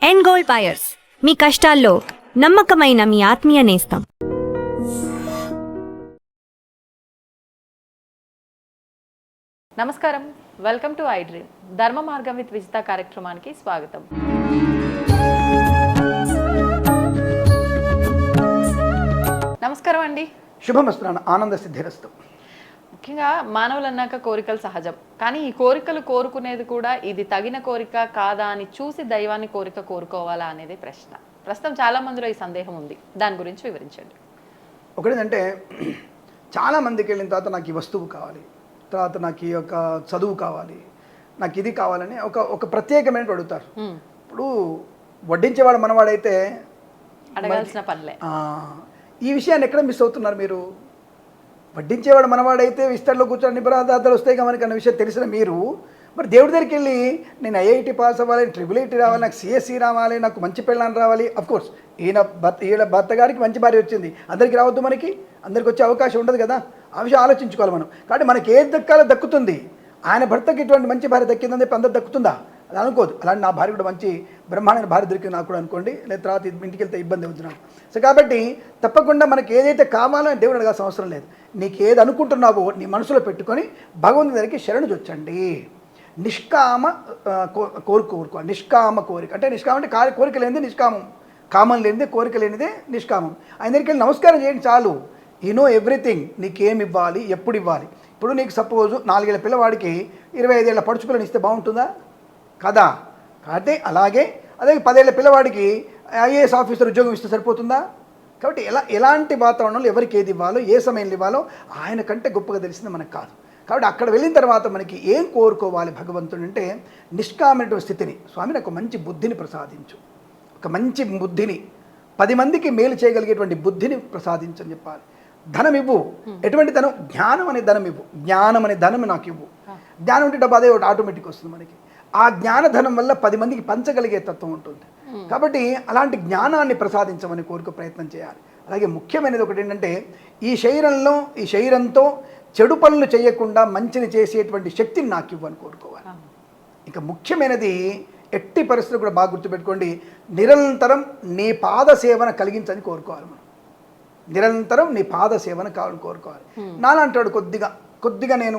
End gold buyers, మీ కష్టాల్లో నమ్మకమైన మీ ఆత్మీయ నేస్తం. నమస్కారం, వెల్కమ్ టు ఐ డ్రీమ్. ధర్మ మార్గం విత్ విజిత కార్యక్రమానికి స్వాగతం. నమస్కారం అండి. శుభమస్తు, ఆనంద సిద్ధిరస్తు. ముఖ్యంగా మానవులు అన్నాక కోరికలు సహజం, కానీ ఈ కోరికలు కోరుకునేది కూడా ఇది తగిన కోరిక కాదా అని చూసి దైవాన్ని కోరుకోవాలా అనేది ప్రశ్న. ప్రస్తుతం చాలా మందిలో ఈ సందేహం ఉంది, దాని గురించి వివరించండి. ఒకటేంటంటే చాలా మందికి వెళ్ళిన తర్వాత నాకు ఈ వస్తువు కావాలి, తర్వాత నాకు ఈ యొక్క చదువు కావాలి, నాకు ఇది కావాలని ఒక ప్రత్యేకమైన అడుగుతారు. ఇప్పుడు వడ్డించేవాడు మనవాడైతే అడగాల్సిన పనిలే. ఈ విషయాన్ని ఎక్కడ మిస్ అవుతున్నారు మీరు? వడ్డించేవాడు మనవాడైతే విస్తరణలో కూర్చొని నిబరాదాతలు వస్తాయి మనకి అన్న విషయం తెలిసిన మీరు మరి దేవుడి దగ్గరికి వెళ్ళి నేను ఐఐటి పాస్ అవ్వాలి, ట్రిపుల్ రావాలి, నాకు సిఎస్సి రావాలి, నాకు మంచి పెళ్ళాన్ని రావాలి. అఫ్కోర్స్ ఈయన భర్త గారికి మంచి భార్య వచ్చింది, అందరికీ రావద్దు, అందరికి వచ్చే అవకాశం ఉండదు కదా. ఆ విషయం ఆలోచించుకోవాలి మనం. కాబట్టి మనకి ఏది దక్కాలో దక్కుతుంది. ఆయన భర్తకి ఇటువంటి మంచి భార్య దక్కిందని చెప్పి అందరు దక్కుతుందా? అది అనుకోదు. అలాంటి నా భార్య కూడా మంచి బ్రహ్మాండమైన భార్య దొరికింది నాకు కూడా అనుకోండి, లేదా తర్వాత ఇంటికి వెళ్తే ఇబ్బంది అవుతుంది నాకు. సో కాబట్టి తప్పకుండా మనకి ఏదైతే కావాలో అని దేవుడు అడగాల్సిన అవసరం లేదు. నీకు ఏది అనుకుంటున్నావో నీ మనసులో పెట్టుకొని భగవంతుని దగ్గరికి శరణు చొచ్చండి. నిష్కామ కోరుకోవాలి. నిష్కామ కోరిక అంటే నిష్కామం అంటే కోరిక లేనిదే నిష్కామం, కామం లేనిదే కోరిక లేనిదే నిష్కామం. ఆయన దగ్గరికి వెళ్ళి నమస్కారం చేయండి చాలు. You know everything. నీకేమి ఇవ్వాలి, ఎప్పుడు ఇవ్వాలి. ఇప్పుడు నీకు సపోజు 4 ఏళ్ల పిల్లవాడికి 25 ఏళ్ల పడుచుకులను ఇస్తే బాగుంటుందా? కదా. కాబట్టి అలాగే 10 ఏళ్ల పిల్లవాడికి ఐఏఎస్ ఆఫీసర్ ఉద్యోగం ఇస్తే సరిపోతుందా? కాబట్టి ఎలాంటి వాతావరణంలో ఎవరికి ఏది ఇవ్వాలో, ఏ సమయంలో ఇవ్వాలో ఆయన కంటే గొప్పగా తెలిసింది మనకు కాదు. కాబట్టి అక్కడ వెళ్ళిన తర్వాత మనకి ఏం కోరుకోవాలి భగవంతుడు అంటే నిష్కామైనటువంటి స్థితిని. స్వామి నాకు మంచి బుద్ధిని ప్రసాదించు, ఒక మంచి బుద్ధిని, 10 మందికి మేలు చేయగలిగేటువంటి బుద్ధిని ప్రసాదించని చెప్పాలి. ధనం ఇవ్వు. ఎటువంటి ధనం? జ్ఞానం అనే ధనం ఇవ్వు. జ్ఞానం అనే ధనం నాకు ఇవ్వు. జ్ఞానం ఉంటే డబ్బు అదే ఒకటి ఆటోమేటిక్ వస్తుంది మనకి. ఆ జ్ఞానధనం వల్ల 10 మందికి పంచగలిగే తత్వం ఉంటుంది. కాబట్టి అలాంటి జ్ఞానాన్ని ప్రసాదించమని కోరుకు ప్రయత్నం చేయాలి. అలాగే ముఖ్యమైనది ఒకటి ఏంటంటే ఈ శరీరంతో చెడు పనులు చేయకుండా మంచిని చేసేటువంటి శక్తిని నాకు ఇవ్వని కోరుకోవాలి. ఇక ముఖ్యమైనది ఎట్టి పరిస్థితులు కూడా బాగా గుర్తుపెట్టుకోండి, నిరంతరం నీ పాద సేవన కలిగించని కోరుకోవాలి మనం. నిరంతరం నీ పాద సేవన కావాలని కోరుకోవాలి. నాలంటాడు కొద్దిగా నేను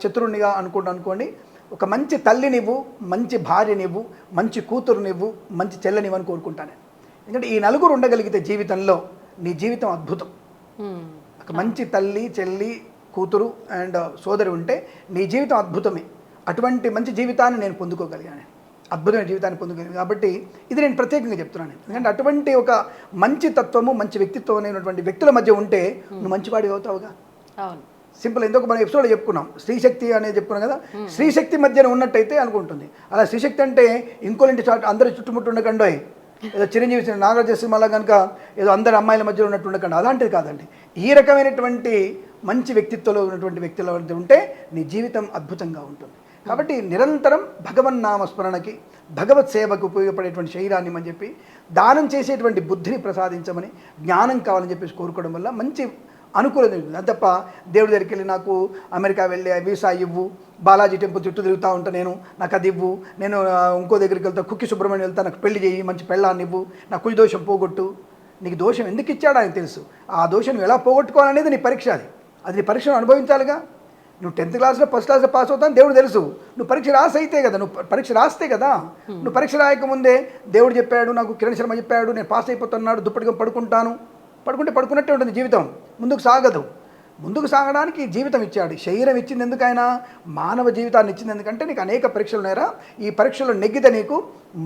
చతురునిగా అనుకోండి, ఒక మంచి తల్లినివ్వు, మంచి భార్యనివ్వు, మంచి కూతురునివ్వు, మంచి చెల్లెనివ్వని కోరుకుంటాను. ఎందుకంటే ఈ నలుగురు ఉండగలిగితే జీవితంలో నీ జీవితం అద్భుతం. ఒక మంచి తల్లి, చెల్లి, కూతురు అండ్ సోదరి ఉంటే నీ జీవితం అద్భుతమే. అటువంటి మంచి జీవితాన్ని నేను పొందుకోగలిగాను, అద్భుతమైన జీవితాన్ని పొందుకోగలిగాను. కాబట్టి ఇది నేను ప్రత్యేకంగా చెప్తున్నాను. ఎందుకంటే అటువంటి ఒక మంచి తత్వము, మంచి వ్యక్తిత్వం అనేటువంటి వ్యక్తుల మధ్య ఉంటే నువ్వు మంచివాడి అవుతావుగా. అవును, సింపుల్. ఎందుకు మనం ఎపిసోడ్లో చెప్పుకున్నాం, స్త్రీశక్తి అనేది చెప్పుకున్నాం కదా. స్త్రీశక్తి మధ్యన ఉన్నట్టయితే అనుకుంటుంది. అలా స్త్రీశక్తి అంటే ఇంకోళ్ళంటి అందరి చుట్టుముట్టు ఉండకండి, ఏదో చిరంజీవి నాగార్జున సినిమాలో కనుక ఏదో అందరి అమ్మాయిల మధ్యలో ఉన్నట్టు ఉండకండి, అలాంటిది కాదండి. ఈ రకమైనటువంటి మంచి వ్యక్తిత్వంలో ఉన్నటువంటి వ్యక్తుల మధ్య ఉంటే నీ జీవితం అద్భుతంగా ఉంటుంది. కాబట్టి నిరంతరం భగవన్నామస్మరణకి, భగవత్ సేవకు ఉపయోగపడేటువంటి శరీరాన్ని అని చెప్పి, దానం చేసేటువంటి బుద్ధిని ప్రసాదించమని, జ్ఞానం కావాలని చెప్పేసి కోరుకోవడం వల్ల మంచి అనుకూలత ఉంటుంది. అది తప్ప దేవుడి దగ్గరికి వెళ్ళి నాకు అమెరికా వెళ్ళి వీసా ఇవ్వు, బాలాజీ టెంపుల్ చుట్టూ తిరుగుతూ ఉంటా నేను, నాకు అది ఇవ్వు, నేను ఇంకో దగ్గరికి వెళ్తా, కుక్కి సుబ్రహ్మణ్యం వెళ్తా, నాకు పెళ్లి చేయి, మంచి పెళ్ళాన్ని ఇవ్వు, నా కుడి దోషం పోగొట్టు. నీకు దోషం ఎందుకు ఇచ్చాడో ఆయన తెలుసు. ఆ దోషం నువ్వు ఎలా పోగొట్టుకోవాలనేది నీ పరీక్ష. అది నీ పరీక్షను అనుభవించాలిగా. నువ్వు 10th క్లాస్లో ఫస్ట్ క్లాస్లో పాస్ అవుతాను దేవుడు తెలుసు. నువ్వు పరీక్ష రాసైతే కదా, నువ్వు పరీక్ష రాస్తే కదా. నువ్వు పరీక్ష రాయకముందే దేవుడు చెప్పాడు, నాకు కిరణ్ శర్మ చెప్పాడు, నేను పాస్ అయిపోతున్నాడు, దుప్పటిగా పడుకుంటాను. పడుకున్నట్టే ఉంటుంది జీవితం, ముందుకు సాగదు. ముందుకు సాగడానికి జీవితం ఇచ్చాడు. శరీరం ఇచ్చింది ఎందుకైనా, మానవ జీవితాన్ని ఇచ్చింది ఎందుకంటే నీకు అనేక పరీక్షలు ఉన్నాయరా, ఈ పరీక్షలో నెగ్గితే నీకు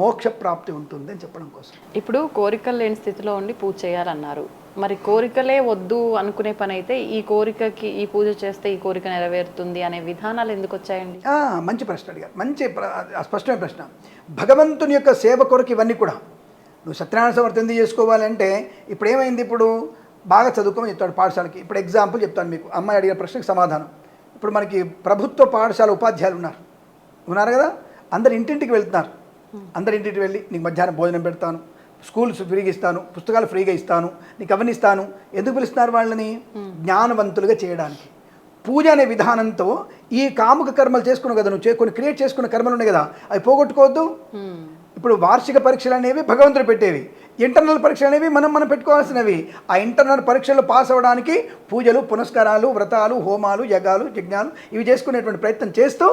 మోక్ష ప్రాప్తి ఉంటుంది అని చెప్పడం కోసం. ఇప్పుడు కోరికలు లేని స్థితిలో ఉండి పూజ చేయాలన్నారు. మరి కోరికలే వద్దు అనుకునే పని అయితే ఈ కోరికకి ఈ పూజ చేస్తే ఈ కోరిక నెరవేరుతుంది అనే విధానాలు ఎందుకు వచ్చాయండి? మంచి ప్రశ్న అడిగారు, మంచి స్పష్టమైన ప్రశ్న. భగవంతుని యొక్క సేవ కొరకు ఇవన్నీ కూడా. నువ్వు సత్యనారాయణ సమర్థ ఎందుకు చేసుకోవాలంటే ఇప్పుడు ఏమైంది, ఇప్పుడు బాగా చదువుకోమని చెప్తాడు పాఠశాలకి. ఇప్పుడు ఎగ్జాంపుల్ చెప్తాను మీకు, అమ్మాయి అడిగిన ప్రశ్నకు సమాధానం. ఇప్పుడు మనకి ప్రభుత్వ పాఠశాల ఉపాధ్యాయులు ఉన్నారు కదా, అందరు ఇంటింటికి వెళ్తున్నారు. అందరి ఇంటికి వెళ్ళి నీకు మధ్యాహ్నం భోజనం పెడతాను, స్కూల్స్ ఫ్రీగా ఇస్తాను, పుస్తకాలు ఫ్రీగా ఇస్తాను, నీకు అవన్నీ ఇస్తాను. ఎందుకు పిలుస్తున్నారు వాళ్ళని? జ్ఞానవంతులుగా చేయడానికి. పూజ అనే విధానంతో ఈ కాముక కర్మలు చేసుకున్నావు కదా, నువ్వు కొన్ని క్రియేట్ చేసుకున్న కర్మలు ఉన్నాయి కదా, అవి పోగొట్టుకోవద్దు. ఇప్పుడు వార్షిక పరీక్షలు అనేవి భగవంతుడు పెట్టేవి, ఇంటర్నల్ పరీక్షలు అనేవి మనం పెట్టుకోవాల్సినవి. ఆ ఇంటర్నల్ పరీక్షలు పాస్ అవ్వడానికి పూజలు, పునస్కారాలు, వ్రతాలు, హోమాలు, యజ్ఞాలు ఇవి చేసుకునేటువంటి ప్రయత్నం చేస్తూ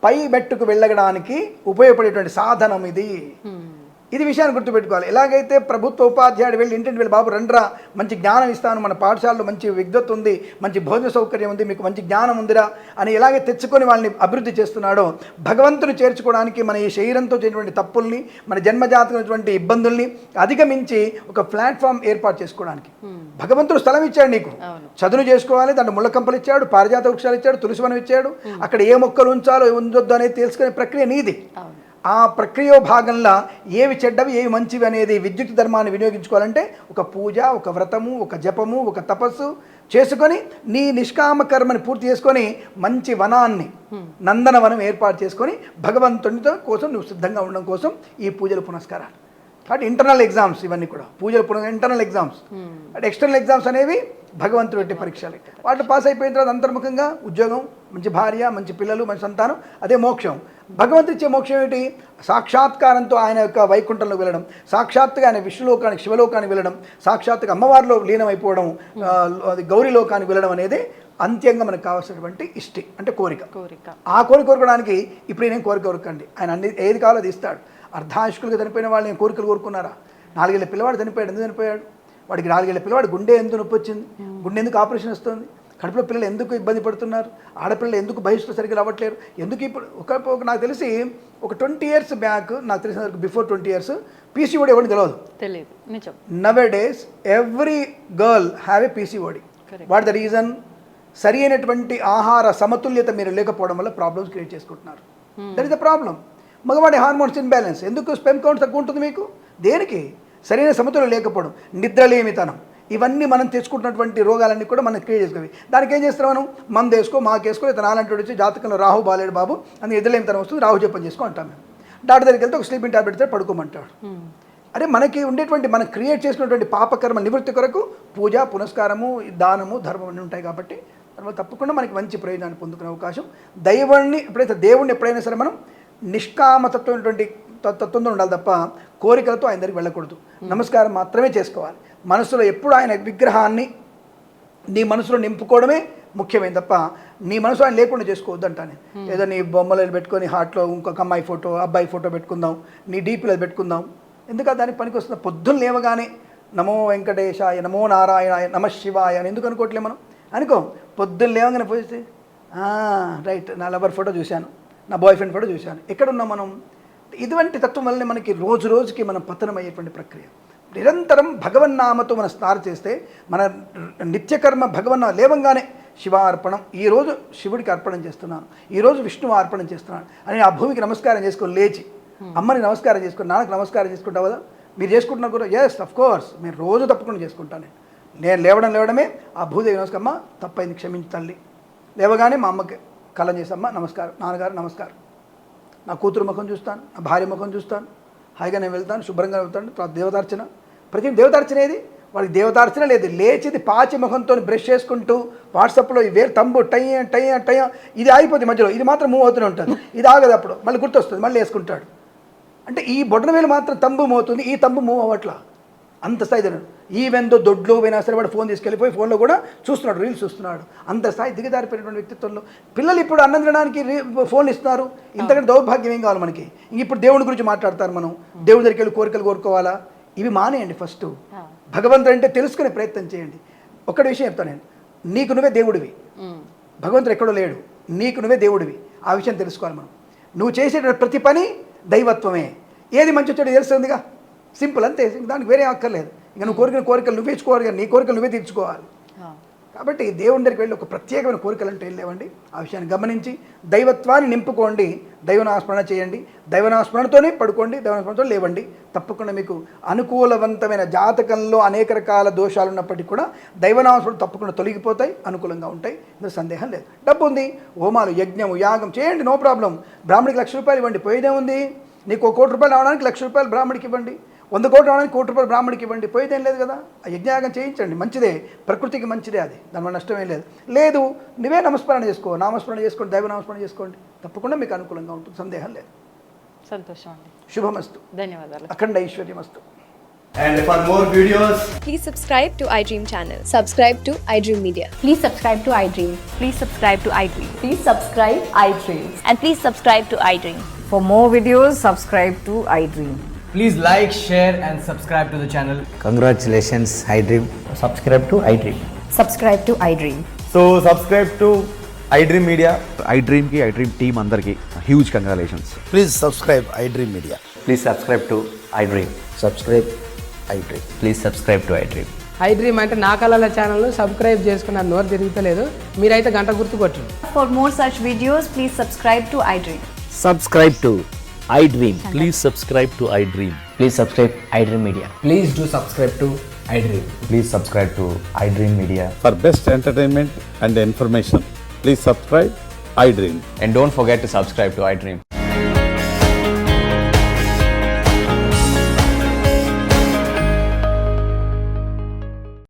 పై మెట్టుకు వెళ్ళడానికి ఉపయోగపడేటువంటి సాధనం ఇది. ఇది విషయాన్ని గుర్తుపెట్టుకోవాలి. ఎలాగైతే ప్రభుత్వ ఉపాధ్యాయుడు వెళ్ళి ఇంటింటి వెళ్ళి బాబు రండ్రా మంచి జ్ఞానం ఇస్తాను, మన పాఠశాలలో మంచి విద్వత్ ఉంది, మంచి భోజన సౌకర్యం ఉంది, మీకు మంచి జ్ఞానం ఉందిరా అని ఎలాగే తెచ్చుకొని వాళ్ళని అభివృద్ధి చేస్తున్నాడో, భగవంతుని చేర్చుకోవడానికి మన ఈ శరీరంతో చేసినటువంటి తప్పుల్ని, మన జన్మజాతకమైనటువంటి ఇబ్బందుల్ని అధిగమించి ఒక ప్లాట్ఫామ్ ఏర్పాటు చేసుకోవడానికి భగవంతుడు స్థలం ఇచ్చాడు నీకు. చదును చేసుకోవాలి, దాంట్లో ముళ్ళకంపలు ఇచ్చాడు, పారిజాత వృక్షాలు ఇచ్చాడు, తులసివనం ఇచ్చాడు. అక్కడ ఏ మొక్కలు ఉంచాలో ఉంచొద్దు అనేది తెలుసుకునే ప్రక్రియ నీది. ఆ ప్రక్రియ భాగంలో ఏవి చెడ్డవి ఏవి మంచివి అనేది విద్యుత్ ధర్మాన్ని వినియోగించుకోవాలంటే ఒక పూజ, ఒక వ్రతము, ఒక జపము, ఒక తపస్సు చేసుకొని నీ నిష్కామ కర్మని పూర్తి చేసుకొని మంచి వనాన్ని, నందనవనం ఏర్పాటు చేసుకొని భగవంతునితో కోసం నువ్వు సిద్ధంగా ఉండడం కోసం ఈ పూజలు పునస్కారాలు. కాబట్టి ఇంటర్నల్ ఎగ్జామ్స్ ఇవన్నీ కూడా పూజలు ఇంటర్నల్ ఎగ్జామ్స్. అంటే ఎక్స్టర్నల్ ఎగ్జామ్స్ అనేవి భగవంతుడు పెట్టి పరీక్షలు. వాటిని పాస్ అయిపోయిన తర్వాత అంతర్ముఖంగా ఉద్యోగం, మంచి భార్య, మంచి పిల్లలు, మంచి సంతానం, అదే మోక్షం. భగవంతుడు ఇచ్చే మోక్షం ఏమిటి? సాక్షాత్కారంతో ఆయన యొక్క వైకుంఠంలోకి వెళ్ళడం, సాక్షాత్తుగా ఆయన విష్ణులోకానికి, శివలోకానికి వెళ్ళడం, సాక్షాత్తుగా అమ్మవారిలో లీనమైపోవడం, గౌరీ లోకానికి వెళ్ళడం అనేది అంత్యంగా మనకు కావాల్సినటువంటి ఇష్టి, అంటే కోరిక. ఆ కోరిక కోరుకోవడానికి ఇప్పుడు నేను కోరిక కోరుకండి, ఆయన అన్ని ఏది కావాలో అది ఇస్తాడు. అర్ధాయుష్కులుగా చనిపోయిన వాళ్ళు నేను కోరికలు కోరుకున్నారా? 4 ఏళ్ల పిల్లవాడు చనిపోయాడు. ఎందుకు చనిపోయాడు? వాడికి 4 ఏళ్ల పిల్లవాడు గుండె ఎందుకు నొప్పి వచ్చింది? గుండె ఎందుకు ఆపరేషన్ వస్తుంది? కడుపులో పిల్లలు ఎందుకు ఇబ్బంది పడుతున్నారు? ఆడపిల్లలు ఎందుకు బహిష్టు సరిగ్గా అవ్వట్లేరు? ఎందుకు ఇప్పుడు ఒక నాకు తెలిసి ఒక 20 years బ్యాక్, నాకు తెలిసిన వరకు బిఫోర్ 20 years పీసీఓడి ఎవరిని తెలియదు. Now days every girl have a PCOD. What the reason? సరి అయినటువంటి ఆహార సమతుల్యత మీరు లేకపోవడం వల్ల ప్రాబ్లమ్స్ క్రియేట్ చేసుకుంటున్నారు. That is the problem. మగవాడి హార్మోన్స్ ఇన్బ్యాలెన్స్. ఎందుకు స్పెమ్ కౌంట్ తక్కువ ఉంటుంది మీకు? దేనికి? సరైన సమతుల్యం లేకపోవడం, నిద్రలేమితనం, ఇవన్నీ మనం తెచ్చుకుంటున్నటువంటి రోగాలన్నీ కూడా మనం క్రియేట్ చేసుకోవి. దానికి ఏం చేస్తాం మనం? మందు వేసుకో, మాకేసుకో, ఇతను నాలంటి వచ్చి జాతకంలో రాహు బాలేడు బాబు అని నిద్రలేమితనం వస్తుంది, రాహు జపం చేసుకో అంటాం మేము. డాక్టర్ దగ్గరికి వెళ్తే ఒక స్లీపింగ్ టాబ్లెట్ ఇస్తే పడుకోమంటాడు. అదే మనకి ఉండేటువంటి మనం క్రియేట్ చేసినటువంటి పాపకర్మ నివృత్తి కొరకు పూజ, పునస్కారము, దానము, ధర్మం అన్నీ ఉంటాయి. కాబట్టి తర్వాత తప్పకుండా మనకి మంచి ప్రయోజనాన్ని పొందుకునే అవకాశం. దేవుణ్ణి ఎప్పుడైనా సరే మనం నిష్కామతత్వమైనటువంటి తత్వంతో ఉండాలి తప్ప కోరికలతో ఆయన దగ్గరికి వెళ్ళకూడదు. నమస్కారం మాత్రమే చేసుకోవాలి. మనసులో ఎప్పుడు ఆయన విగ్రహాన్ని నీ మనసులో నింపుకోవడమే ముఖ్యమైన తప్ప నీ మనసు ఆయన లేకుండా చేసుకోవద్దు అంటాను. ఏదో నీ బొమ్మలు పెట్టుకొని హార్ట్లో ఇంకొక అమ్మాయి ఫోటో, అబ్బాయి ఫోటో పెట్టుకుందాం, నీ డీపీలో పెట్టుకుందాం. ఎందుకు దానికి పనికి వస్తుంది? పొద్దున్న లేవగానే నమో వెంకటేశాయ, నమో నారాయణాయ, నమ శివాయ అని ఎందుకు అనుకోవట్లే మనం? అనుకో. పొద్దున్న లేవగానే పోతే రైట్, నా లవర్ ఫోటో చూశాను, నా బాయ్ ఫ్రెండ్ ఫోటో చూశాను. ఎక్కడున్నాం మనం? ఇటువంటి తత్వం వల్లనే మనకి రోజు రోజుకి మనం పతనమయ్యేటువంటి ప్రక్రియ. నిరంతరం భగవన్నామతో మనం స్నానం చేస్తే మన నిత్యకర్మ భగవన్న లేవంగానే శివార్పణం, ఈరోజు శివుడికి అర్పణం చేస్తున్నాను, ఈరోజు విష్ణువు అర్పణం చేస్తున్నాను అని ఆ భూమికి నమస్కారం చేసుకొని లేచి, అమ్మని నమస్కారం చేసుకొని, నాన్నకి నమస్కారం చేసుకుంటావు కదా. మీరు చేసుకుంటున్నా కూడా? ఎస్, అఫ్ కోర్స్, మీరు రోజు తప్పకుండా చేసుకుంటాను. నేను లేవడమే ఆ భూదేవి నమస్కారం, అమ్మ తప్పైంది క్షమించి తల్లి. లేవగానే మా అమ్మకి కళ్ళం చేసమ్మ నమస్కారం, నాన్నగారు నమస్కారం, నా కూతురు ముఖం చూస్తాను, నా భార్య ముఖం చూస్తాను, హాయిగా నేను వెళ్తాను, శుభ్రంగా వెళ్తాను. తర్వాత దేవతార్చన, ప్రతి దేవతార్చన ఏది? వాళ్ళకి దేవతార్చన లేదు. లేచిది పాచి ముఖంతో బ్రష్ చేసుకుంటూ వాట్సాప్లో ఈ వేరు తంబు టై ఇది ఆగిపోతుంది మధ్యలో, ఇది మాత్రం మూవ్ అవుతూనే ఉంటుంది. ఇది ఆగదు, అప్పుడు మళ్ళీ గుర్తొస్తుంది, మళ్ళీ వేసుకుంటాడు. అంటే ఈ బొట్టన వేలు మాత్రం తంబు మూవ్ అవుతుంది, ఈ తంబు మూవ్ అవ్వట్లా. అంత స్థాయి తిన్నాడు. ఈవెందో దొడ్లో పోయినా సరే వాడు ఫోన్ తీసుకెళ్ళిపోయి ఫోన్లో కూడా చూస్తున్నాడు, రీల్స్ చూస్తున్నాడు. అంత స్థాయి దిగజారిపోయినటువంటి వ్యక్తిత్వంలో పిల్లలు ఇప్పుడు అన్నం తినడానికి ఫోన్లు ఇస్తున్నారు. ఇంతకంటే దౌర్భాగ్యం ఏం కావాలి మనకి? ఇప్పుడు దేవుడి గురించి మాట్లాడతారు. మనం దేవుడి దగ్గరికి వెళ్ళి కోరికలు కోరుకోవాలా? ఇవి మానేయండి. ఫస్ట్ భగవంతుడు అంటే తెలుసుకునే ప్రయత్నం చేయండి. ఒకటి విషయం చెప్తాను నేను, నీకు నువ్వే దేవుడివి, భగవంతుడు ఎక్కడో లేడు, నీకు నువ్వే దేవుడివి. ఆ విషయం తెలుసుకోవాలి మనం. నువ్వు చేసేటువంటి ప్రతి పని దైవత్వమే. ఏది మంచి వచ్చాడో తెలుస్తుందిగా, సింపుల్, అంతే. దానికి వేరే అక్కర్లేదు. ఇక నువ్వు కోరికలు కోరికలు నువ్వే ఇచ్చుకోవాలి, కానీ నీ కోరికలు నువ్వే తీర్చుకోవాలి. కాబట్టి దేవుని దగ్గరికి వెళ్ళి ఒక ప్రత్యేకమైన కోరికలు అంటే లేవండి. ఆ విషయాన్ని గమనించి దైవత్వాన్ని నింపుకోండి, దైవనాస్మరణ చేయండి, దైవనాస్మరణతోనే పడుకోండి, దైవనాస్మరణతో లేవండి. తప్పకుండా మీకు అనుకూలవంతమైన జాతకంలో అనేక రకాల దోషాలు ఉన్నప్పటికీ కూడా దైవనాస్మరణ తప్పకుండా తొలగిపోతాయి, అనుకూలంగా ఉంటాయి. ఇందులో సందేహం లేదు. డబ్బు ఉంది, హోమాలు, యజ్ఞము, యాగం చేయండి, నో ప్రాబ్లం. బ్రాహ్మడికి 1,00,000 రూపాయలు ఇవ్వండి, పోయేదే ఉంది. నీకు 1 కోటి రూపాయలు రావడానికి 1,00,000 రూపాయలు బ్రాహ్మడికి ఇవ్వండి, 100 కోట్లు రావడానికి 1 కోటి రూపాయలు బ్రాహ్మడికి ఇవ్వండి, పోయేదేం లేదు కదా. ఆ యజ్ఞయాగం చేయించండి, మంచిదే, ప్రకృతికి మంచిదే, అది దానివల్ల నష్టమేం లేదు. లేదు, నువ్వే నామస్మరణ చేసుకో, నామస్మరణ చేసుకోండి, దైవ నామస్మరణ చేసుకోండి, తప్పకుండా మీకు అనుకూలంగా ఉంటుంది, సందేహం లేదు. సంతోషం అండి. శుభమస్తు. ధన్యవాదాలు. అఖండ ఐశ్వర్యమస్తు. And for more videos, Please subscribe to iDream channel. Subscribe to iDream Media. Please subscribe to iDream. Please subscribe to iDream. Please subscribe iDream. And please subscribe to iDream. For more videos, subscribe to iDream. please like, share, and subscribe to the channel. Congratulations, iDream. Subscribe to iDream. Subscribe to iDream. So subscribe to iDream Media. iDream ki iDream team అందరికి huge congratulations. Please subscribe iDream Media. Please subscribe to iDream. Subscribe iDream. Please subscribe to iDream. iDream అంటే నా కళల channel subscribe చేసుకున్న నోరు తిరుగుతలేదు, మీరైతే గంట గుర్తు కొట్టండి. For more such videos, please subscribe to iDream. Subscribe to iDream. Please subscribe to iDream. Please subscribe iDream Media. Please do subscribe to iDream. Please subscribe to iDream Media. For best entertainment and information, please subscribe iDream. And don't forget to subscribe to iDream.